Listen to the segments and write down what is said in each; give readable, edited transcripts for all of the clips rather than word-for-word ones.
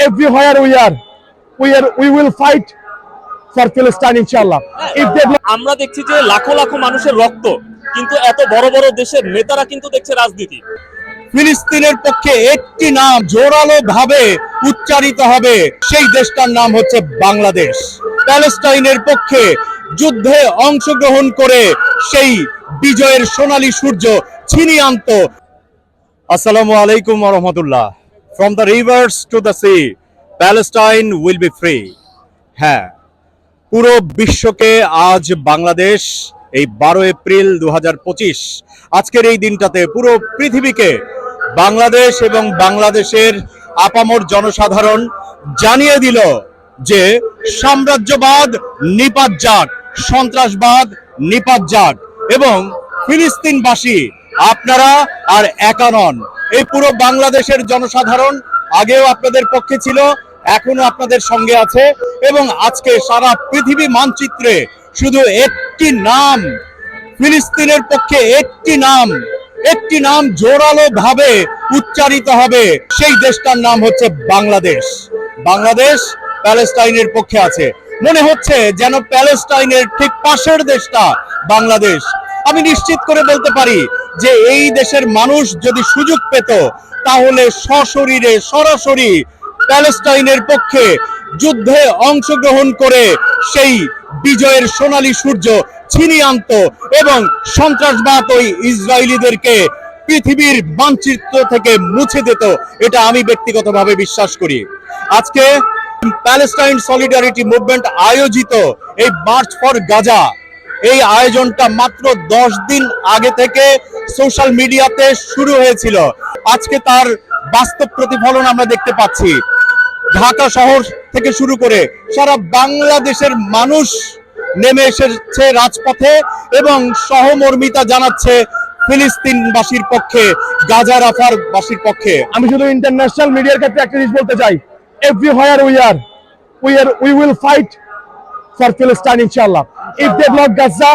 everywhere we will fight for Palestine inshallah. If they আমরা দেখছি যে লাখো লাখো মানুষের রক্ত, কিন্তু এত বড় বড় দেশের নেতারা কিন্তু দেখছে রাজনীতি। ফিলিস্তিনের পক্ষে একটি নাম জোরালো ভাবে উচ্চারিত হবে, সেই দেশটার নাম হচ্ছে বাংলাদেশ। প্যালেস্টাইনের পক্ষে যুদ্ধে অংশগ্রহণ করে সেই বিজয়ের সোনালী সূর্য ছিনিয়ে আনত। আসসালামু আলাইকুম ওয়া রাহমাতুল্লাহ। From the rivers to the sea, Palestine will be free. হ্যাঁ, পুরো বিশ্বকে আজ বাংলাদেশ এই 12 এপ্রিল 2025 আজকের এই দিনটাতে পুরো পৃথিবীকে বাংলাদেশ এবং বাংলাদেশের আপামর জনসাধারণ জানিয়ে দিল যে সাম্রাজ্যবাদ নিপাত যাক, সন্ত্রাসবাদ নিপাত যাক, এবং ফিলিস্তিনবাসী আপনারা আর একা নন। এই পুরো বাংলাদেশের জনসাধারণ আগেও আপনাদের পক্ষে ছিল, এখনো আপনাদের সঙ্গে আছে, এবং আজকে সারা পৃথিবী মানচিত্রে শুধু একটি নাম, ফিলিস্তিনের পক্ষে একটি নাম জোরালো ভাবে উচ্চারিত হবে, সেই দেশটার নাম হচ্ছে বাংলাদেশ। বাংলাদেশ প্যালেস্টাইনের পক্ষে আছে। মনে হচ্ছে যেন প্যালেস্টাইনের ঠিক পাশের দেশটা বাংলাদেশ। আমি নিশ্চিত করে বলতে পারি যে এই দেশের মানুষ যদি সুযোগ পেত তাহলে সশরীরে সরাসরি প্যালেস্টাইনের পক্ষে যুদ্ধে অংশগ্রহণ করে সেই বিজয়ের সোনালী সূর্য ছিনিয়ে আনত এবং সন্ত্রাসবাদ ওই ইসরায়েলিদেরকে পৃথিবীর মানচিত্র থেকে মুছে দিত। এটা আমি ব্যক্তিগতভাবে বিশ্বাস করি। আজকে প্যালেস্টাইন সলিডারিটি মুভমেন্ট আয়োজিত এই মার্চ ফর গাজা, এই আয়োজনটা মাত্র 10 দিন আগে থেকে সোশ্যাল মিডিয়াতে শুরু হয়েছিল। আজকে তার বাস্তব প্রতিফলন আমরা দেখতে পাচ্ছি। ঢাকা শহর থেকে শুরু করে সারা বাংলাদেশের মানুষ নেমে এসেছে রাজপথে এবং সহমর্মিতা জানাচ্ছে ফিলিস্তিনবাসীর পক্ষে, গাজা রাফার বাসীর পক্ষে। আমি শুধু ইন্টারন্যাশনাল মিডিয়ার ক্ষেত্রে একটা জিনিস বলতে চাই, everywhere we will fight for Palestine inshallah. If they block Gaza,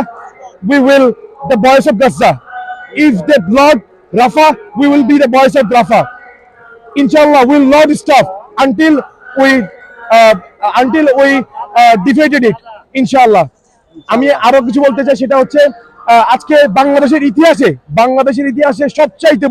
we will the voice of Gaza. If they block Rafah, we will be the voice of Rafah. Inshallah, we will not stop until we defeated it. Inshallah. আমি আরো কিছু বলতে চাই, সেটা হচ্ছে আজকে বাংলাদেশের ইতিহাসে সবচাইতে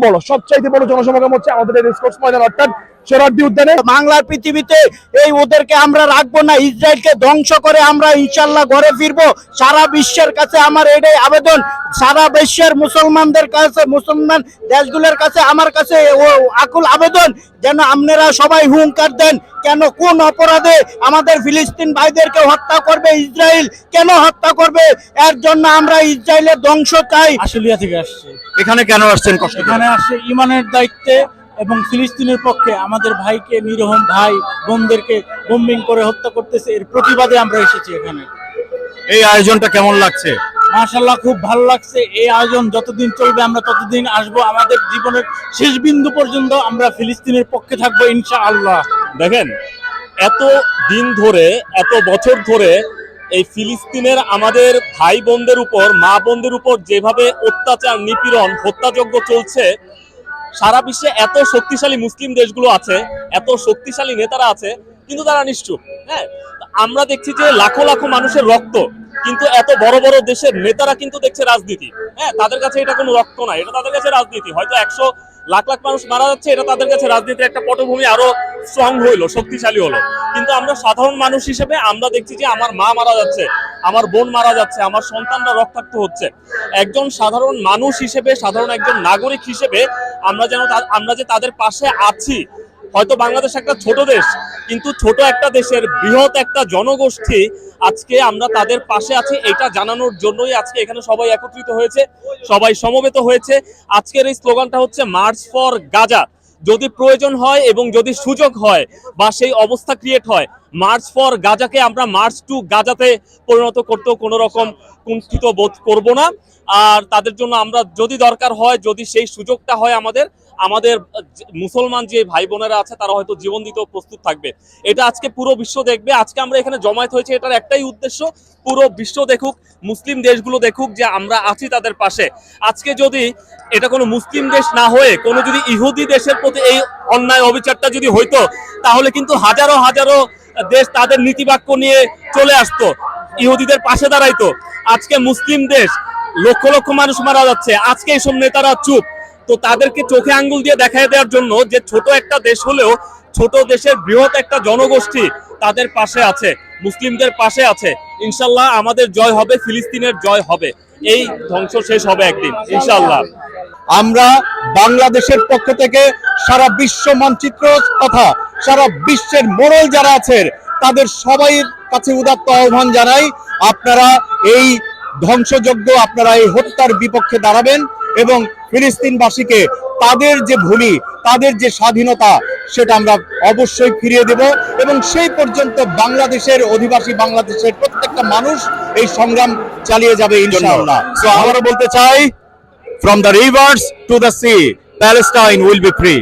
বড় জনসমাগম হচ্ছে আমাদের রেসকোর্স ময়দান অর্থাৎ সোহরাওয়ার্দী উদ্যানে। বাংলার পৃথিবীতে এই ওদেরকে আমরা রাখবো না, ইসরায়েলকে ধ্বংস করে আমরা ইনশাল্লাহ ঘরে ফিরবো। সারা বিশ্বের কাছে আমার এটাই আবেদন, সারা বিশ্বের মুসলমানদের কাছে, মুসলমান দেশগুলোর কাছে আমার কাছে আকুল আবেদন যেন আপনারা সবাই হুঙ্কার দেন। কেন, কোন অপরাধে আমাদের ফিলিস্তিন ভাইদেরকে হত্যা করবে ইসরায়েল? কেন হত্যা করবে? এর জন্য আমরা ইসরায়েলের ধ্বংস চাই। আশুলিয়া থেকে আসছে। এখানে কেন আসছেন? কষ্ট এখানে আসছে ইমানের দায়িত্বে এবং ফিলিস্তিনের পক্ষে আমাদের ভাইকে, নিরহম ভাই বোনদেরকে বোম্বিং করে হত্যা করতেছে, এর প্রতিবাদে আমরা এসেছি এখানে। এই আয়োজনটা কেমন লাগছে? মাশাআল্লাহ, খুব ভালো লাগছে। এই আয়োজন যতদিন চলবে আমরা ততদিন আসবো, আমাদের জীবনের শেষ বিন্দু পর্যন্ত আমরা ফিলিস্তিনের পক্ষে থাকবো ইনশাআল্লাহ। দেখেন, এত দিন ধরে, এত বছর ধরে এই ফিলিস্তিনের আমাদের ভাই বোনদের উপর, মা বোনদের উপর যেভাবে অত্যাচার, নিপীড়ন, হত্যাযজ্ঞ চলছে, সারা বিশ্বে এত শক্তিশালী মুসলিম দেশগুলো আছে, এত শক্তিশালী নেতারা আছে, কিন্তু তারা নিশ্চুপ। হ্যাঁ, আমরা দেখছি যে লাখো লাখো মানুষের রক্ত, কিন্তু এত বড় বড় দেশের নেতারা কিন্তু দেখছে রাজনীতি। হ্যাঁ, তাদের কাছে এটা কোনো রক্ত না, এটা তাদের কাছে রাজনীতি। হয়তো 100 লাখ লাখ মানুষ মারা যাচ্ছে, এটা তাদের কাছে রাজনীতির একটা পটভূমি আরো স্ট্রং হইলো, শক্তিশালী হলো। কিন্তু আমরা সাধারণ মানুষ হিসেবে আমরা দেখছি যে আমার মা মারা যাচ্ছে, আমার বোন মারা যাচ্ছে, আমার সন্তানরা রক্তাক্ত হচ্ছে। একজন সাধারণ মানুষ হিসেবে, সাধারণ একজন নাগরিক হিসেবে আমরা যে তাদের পাশে আছি। হয়তো বাংলাদেশ একটা ছোট দেশ, কিন্তু ছোট একটা দেশের বৃহৎ একটা জনগোষ্ঠী, আজকে আমরা তাদের পাশে আছি এটা জানানোর জন্যই আজকে এখানে সবাই একত্রিত হয়েছে, সবাই সমবেত হয়েছে। আজকের এই স্লোগানটা হচ্ছে মার্চ ফর গাজা। যদি প্রয়োজন হয় এবং যদি সুযোগ হয় বা সেই অবস্থা ক্রিয়েট হয়, মার্চ ফর গাজাকে আমরা মার্চ টু গাজাতে পরিণত করতেও কোনো রকম কুণ্ঠিত বোধ করব না। আর তাদের জন্য আমরা যদি দরকার হয়, যদি সেই সুযোগটা হয় আমাদের, আমাদের মুসলমান যে ভাই বোনেরা আছে তারা হয়তো জীবন দিতেও প্রস্তুত থাকবে। এটা আজকে পুরো বিশ্ব দেখবে। আজকে আমরা এখানে জমায়েত হয়েছে, এটার একটাই উদ্দেশ্য, পুরো বিশ্ব দেখুক, মুসলিম দেশগুলো দেখুক যে আমরা আছি তাদের পাশে। আজকে যদি এটা কোনো মুসলিম দেশ না হয়ে কোনো যদি ইহুদি দেশের প্রতি এই অন্যায় অবিচারটা যদি হইতো, তাহলে কিন্তু হাজারো হাজারো দেশ তাদের নীতিবাক্য নিয়ে চলে আসতো, ইহুদিদের পাশে দাঁড়াইতো। আজকে মুসলিম দেশ, লক্ষ লক্ষ মানুষ মারা যাচ্ছে, আজকে এইসব নেতারা চুপ। তো তাদেরকে চোখে আঙ্গুল দিয়ে দেখায় দেওয়ার জন্য যে ছোট একটা দেশ হলেও ছোট দেশের বৃহৎ একটা জনগোষ্ঠী তাদের পাশে আছে, মুসলিমদের পাশে আছে। ইনশাল্লাহ আমাদের জয় হবে, ফিলিস্তিনের জয় হবে, এই ধ্বংস শেষ হবে একদিন ইনশাল্লাহ। আমরা বাংলাদেশের পক্ষ থেকে সারা বিশ্ব মানচিত্র তথা সারা বিশ্বের মোড়ল যারা আছেন তাদের সবাইয়ের কাছে উদাত্ত আহ্বান জানাই, আপনারা এই ধ্বংসযজ্ঞ, আপনারা এই হত্যার বিপক্ষে দাঁড়াবেন এবং ফিলিস্তিনবাসীকে তাদের যে ভূমি, তাদের যে স্বাধীনতা, সেটা আমরা অবশ্যই ফিরিয়ে দেব এবং সেই পর্যন্ত বাংলাদেশের অধিবাসী, বাংলাদেশের প্রত্যেকটা মানুষ এই সংগ্রাম চালিয়ে যাবে ইনশাআল্লাহ। সো আমরা বলতে চাই, from the rivers to the sea, Palestine will be free.